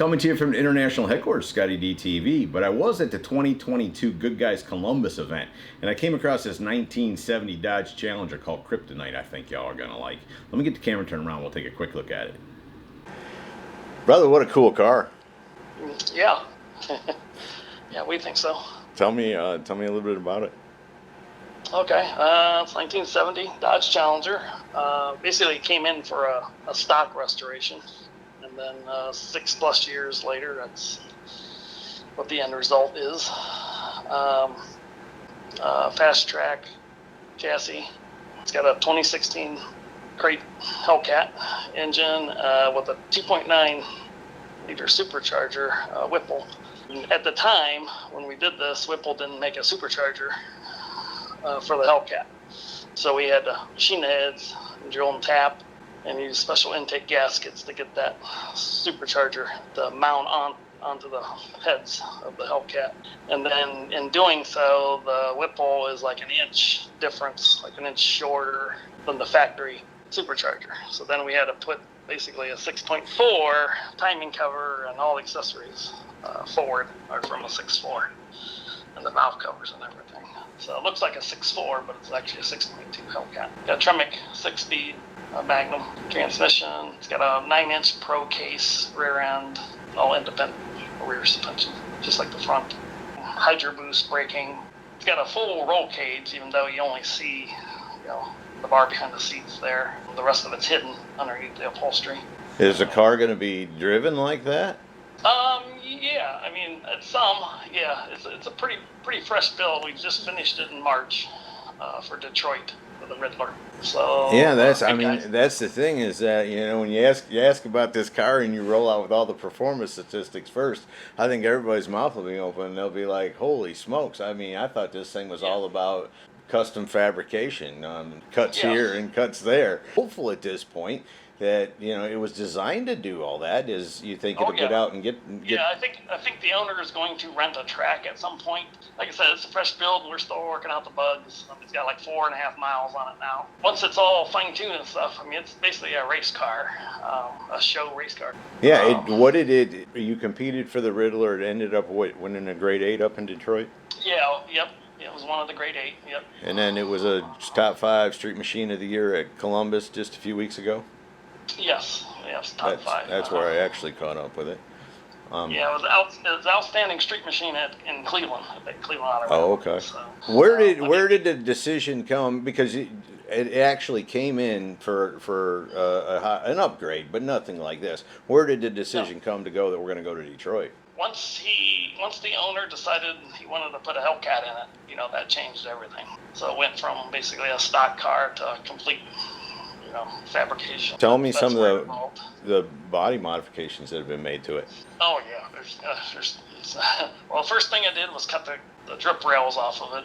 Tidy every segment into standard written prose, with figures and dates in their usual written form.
Coming to you from the international headquarters, ScottieDTV, but I was at the 2022 Goodguys Columbus event, and I came across this 1970 Dodge Challenger called Kryptonite I think y'all are going to like. Let me get the camera turned around, we'll take a quick look at it. Brother, what a cool car. Yeah. Yeah, we think so. Tell me a little bit about it. Okay, it's 1970 Dodge Challenger. Basically came in for a stock restoration. And then 6+ years later, that's what the end result is. Fast track chassis. It's got a 2016 Hellcat engine with a 2.9 liter supercharger, Whipple. And at the time when we did this, Whipple didn't make a supercharger for the Hellcat. So we had to machine the heads and drill and tap and use special intake gaskets to get that supercharger to mount onto the heads of the Hellcat. And then in doing so, the Whipple is like an inch difference, like an inch shorter than the factory supercharger. So then we had to put basically a 6.4 timing cover and all accessories forward are from a 6.4, and the valve covers and everything. So it looks like a 6.4, but it's actually a 6.2 Hellcat. Got a Tremec 6-speed Magnum transmission. It's got a 9-inch Pro case rear end, all independent rear suspension, just like the front. Hydro boost braking. It's got a full roll cage, even though you only see, the bar behind the seats there. The rest of it's hidden underneath the upholstery. Is the car going to be driven like that? Yeah. I mean, yeah. It's a pretty fresh build. We just finished it in March for Detroit. The Riddler. So yeah, that's the thing is that when you ask about this car and you roll out with all the performance statistics first, I think everybody's mouth will be open and they'll be like, holy smokes. I mean, I thought this thing was all about custom fabrication, cuts here and cuts there. Hopeful at this point that it was designed to do all that. Is you think it'll get out and get I think the owner is going to rent a track at some point. Like I said, it's a fresh build. We're still working out the bugs. It's got like 4.5 miles on it now. Once it's all fine-tuned and stuff, I mean, it's basically a race car, a show race car. Yeah. You competed for the Riddler. It ended up winning a grade 8 up in Detroit. Yeah. Yep. It was one of the grade 8. Yep. And then it was a top 5 street machine of the year at Columbus just a few weeks ago. Yes, top 5. That's where I actually caught up with it. It was outstanding street machine in Cleveland, at Cleveland Autorama. Oh, okay. So, where did the decision come? Because it actually came in for an upgrade, but nothing like this. Where did the decision come to go that we're going to go to Detroit? Once the owner decided he wanted to put a Hellcat in it, that changed everything. So it went from basically a stock car to a complete fabrication. Tell me some of the body modifications that have been made to it. Oh yeah, well, the first thing I did was cut the drip rails off of it.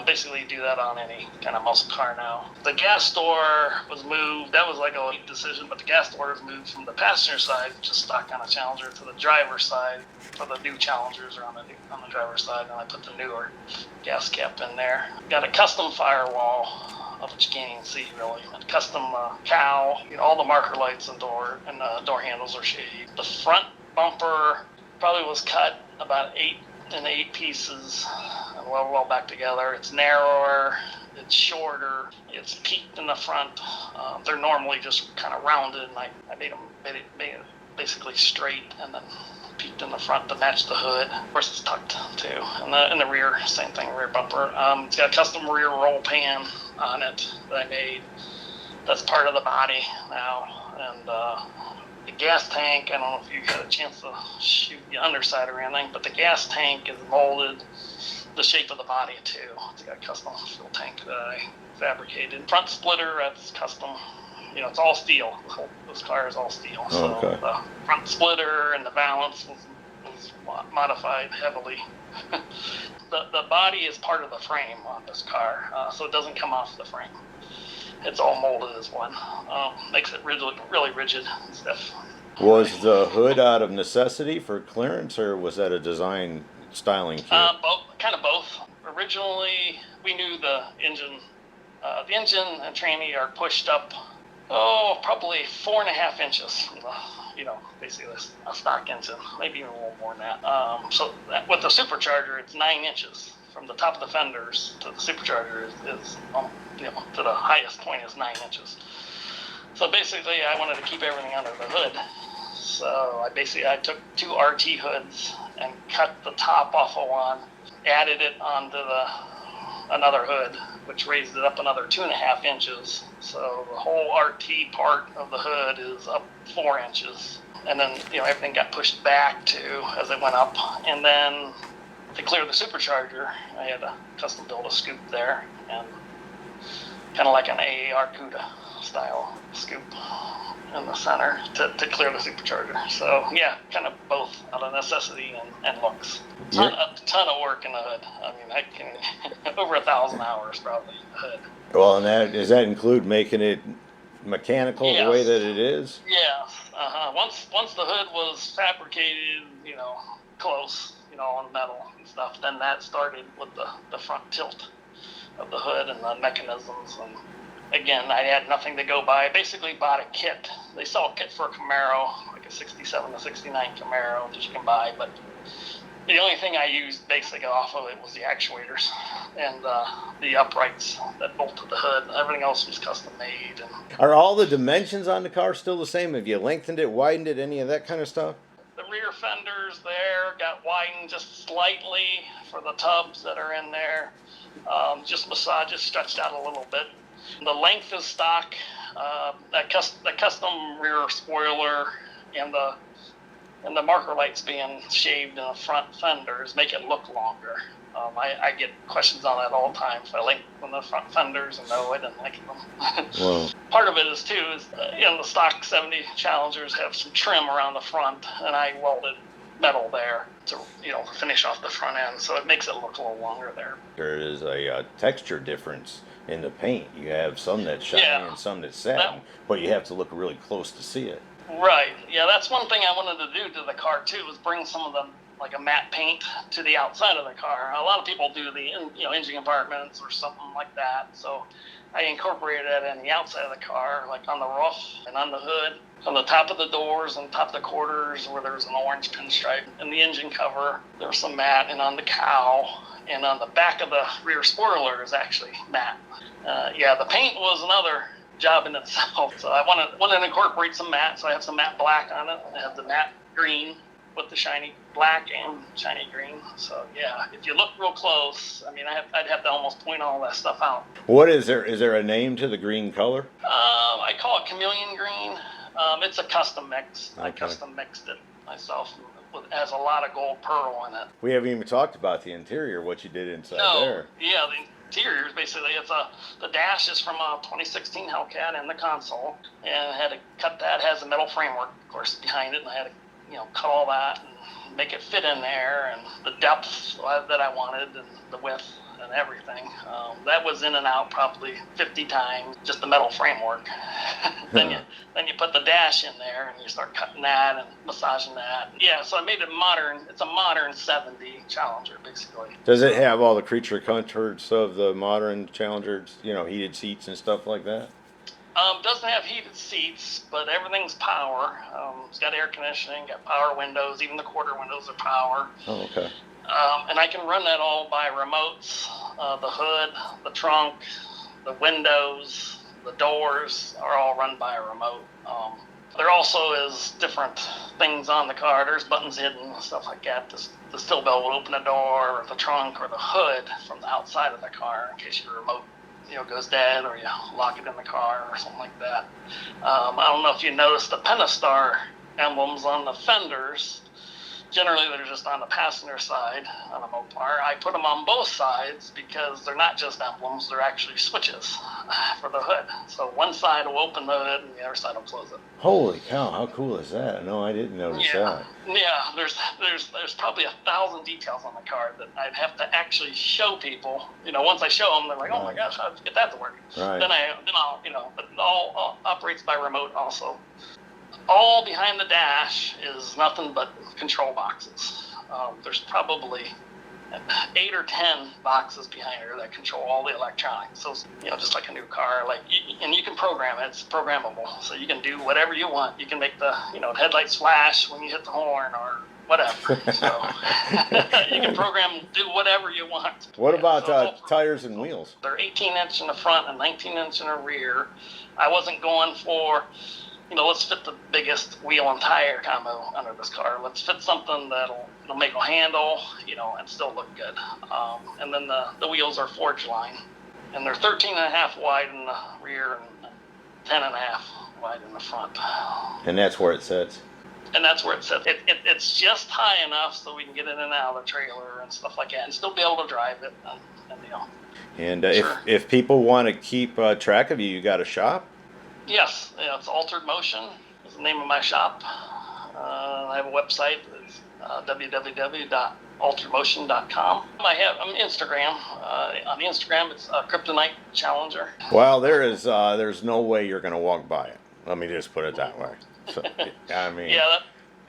Basically do that on any kind of muscle car now. The gas door was moved. That was like a late decision, but the gas door was moved from the passenger side, which is stock on a Challenger, to the driver's side. For the new Challengers are on the driver's side, and I put the newer gas cap in there. Got a custom firewall, which you can't even see really. A custom cowl. All the marker lights and door handles are shaved. The front bumper probably was cut about 8 pieces and well back together. It's narrower, it's shorter, it's peaked in the front. They're normally just kind of rounded, and I made it basically straight and then peaked in the front to match the hood. Of course, it's tucked too. And in the rear, same thing, rear bumper. It's got a custom rear roll pan on it that I made. That's part of the body now. And the gas tank, I don't know if you had a chance to shoot the underside or anything, but the gas tank is molded the shape of the body too. It's got a custom fuel tank that I fabricated. Front splitter, that's custom. It's all steel. This car is all steel. So the front splitter and the balance was modified heavily. The body is part of the frame on this car, so it doesn't come off the frame. It's all molded as one. Makes it really rigid and stiff. Was the hood out of necessity for clearance, or was that a design styling kit? Both. Originally, we knew the engine and tranny are pushed up Oh, probably 4.5 inches from the, basically a stock engine, maybe even a little more than that. So that, with the supercharger, it's 9 inches from the top of the fenders to the supercharger is to the highest point is 9 inches. So basically, I wanted to keep everything under the hood. So I took 2 RT hoods and cut the top off of one, added it onto another hood, which raised it up another 2.5 inches. So the whole RT part of the hood is up 4 inches. And then, everything got pushed back too as it went up. And then to clear the supercharger, I had to custom build a scoop there, and kind of like an AAR CUDA style scoop in the center to clear the supercharger. So yeah, kind of both out of necessity and looks. A ton of work in the hood. I mean, I can over 1,000 hours probably in the hood. Well, and does that include making it mechanical the way that it is? Yes. Once the hood was fabricated, close, on metal and stuff, then that started with the front tilt of the hood and the mechanisms. And again, I had nothing to go by. I basically bought a kit. They sell a kit for a Camaro, like a 67 to 69 Camaro that you can buy, but the only thing I used basically off of it was the actuators and the uprights that bolted the hood. Everything else was custom made. And are all the dimensions on the car still the same? Have you lengthened it, widened it, any of that kind of stuff? The rear fenders there got widened just slightly for the tubs that are in there. Just stretched out a little bit. The length is stock. The custom rear spoiler and the marker lights being shaved in the front fenders make it look longer. I get questions on that all the time. If I lengthen the front fenders, and no, I didn't lengthen them. Whoa. Part of it is the stock 70 Challengers have some trim around the front, and I welded metal there to finish off the front end, so it makes it look a little longer there. There is a texture difference in the paint. You have some that's shiny and some that's satin, but you have to look really close to see it. Right. Yeah, that's one thing I wanted to do to the car too, was bring some of them, like a matte paint, to the outside of the car. A lot of people do the engine compartments or something like that, so I incorporated that in the outside of the car, like on the roof and on the hood, on the top of the doors and top of the quarters where there's an orange pinstripe. In the engine cover, there's some matte, and on the cowl and on the back of the rear spoiler is actually matte. The paint was another job in itself. So I wanted to incorporate some matte, so I have some matte black on it. I have the matte green with the shiny black and shiny green. So yeah, if you look real close, I mean, I'd have to almost point all that stuff out. What is there? Is there a name to the green color? I call it chameleon green. It's a custom mix. Okay. I custom mixed it myself. It has a lot of gold pearl in it. We haven't even talked about the interior, what you did inside there. Yeah, the interior is basically, the dash is from a 2016 Hellcat in the console, and I had to cut that. It has a metal framework, of course, behind it, and I had to cut all that and make it fit in there, and the depth that I wanted, and the width and everything. That was in and out probably 50 times, just the metal framework. Then you put the dash in there, and you start cutting that and massaging that. Yeah, so I made it modern. It's a modern 70 Challenger, basically. Does it have all the creature comforts of the modern Challengers, heated seats and stuff like that? Doesn't have heated seats, but everything's power. It's got air conditioning, got power windows, even the quarter windows are power. Oh, okay. And I can run that all by remotes. The hood, the trunk, the windows, the doors are all run by a remote. There also is different things on the car. There's buttons hidden, stuff like that. To still be able to open the door or the trunk or the hood from the outside of the car in case your remote goes dead, or you lock it in the car or something like that. I don't know if you noticed the Pentastar emblems on the fenders. Generally, they're just on the passenger side on a Mopar. I put them on both sides because they're not just emblems, they're actually switches for the hood. So one side will open the hood and the other side will close it. Holy cow, how cool is that? No, I didn't notice that. Yeah, there's probably 1,000 these on the car that I'd have to actually show people. Once I show them, they're like, oh my gosh, how'd you get that to work? Right. Then I'll, but it all operates by remote also. All behind the dash is nothing but control boxes. There's probably 8 or 10 boxes behind her that control all the electronics. So, you know, just like a new car, and you can program it. It's programmable, so you can do whatever you want. You can make the, you know, headlights flash when you hit the horn or whatever. So you can do whatever you want. What about tires and wheels? They're 18-inch in the front and 19-inch in the rear. I wasn't going for, you know, let's fit the biggest wheel and tire combo under this car. Let's fit something that'll make a handle, you know, and still look good. And then the wheels are forged line, and they're 13.5 wide in the rear and 10.5 wide in the front. And that's where it sits. And that's where it sits. It's just high enough so we can get in and out of the trailer and stuff like that, and still be able to drive it. And you know. And sure. if people want to keep track of you, you got a shop? Yes, yeah, it's Altered Motion is the name of my shop. I have a website. It's www.alteredmotion.com. I'm Instagram. On Instagram, it's Kryptonite Challenger. Well, there's no way you're going to walk by it. Let me just put it that way. So, I mean, yeah,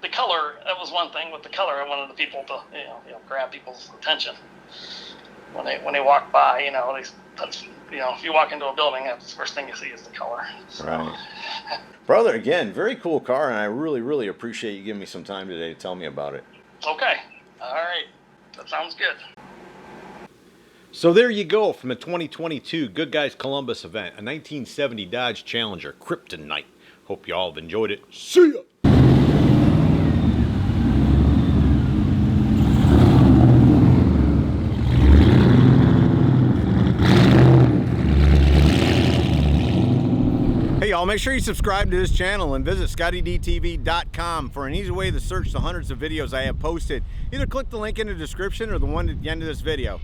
the color. That was one thing with the color. I wanted the people to, you know, grab people's attention when they walk by. You know, you know, if you walk into a building, that's the first thing you see is the color. So. Right. Brother, again, very cool car, and I really, really appreciate you giving me some time today to tell me about it. Okay. All right. That sounds good. So there you go from the 2022 Goodguys Columbus event, a 1970 Dodge Challenger Kryptonite. Hope you all have enjoyed it. See ya! Hey y'all, make sure you subscribe to this channel and visit ScottieDTV.com for an easy way to search the hundreds of videos I have posted. Either click the link in the description or the one at the end of this video.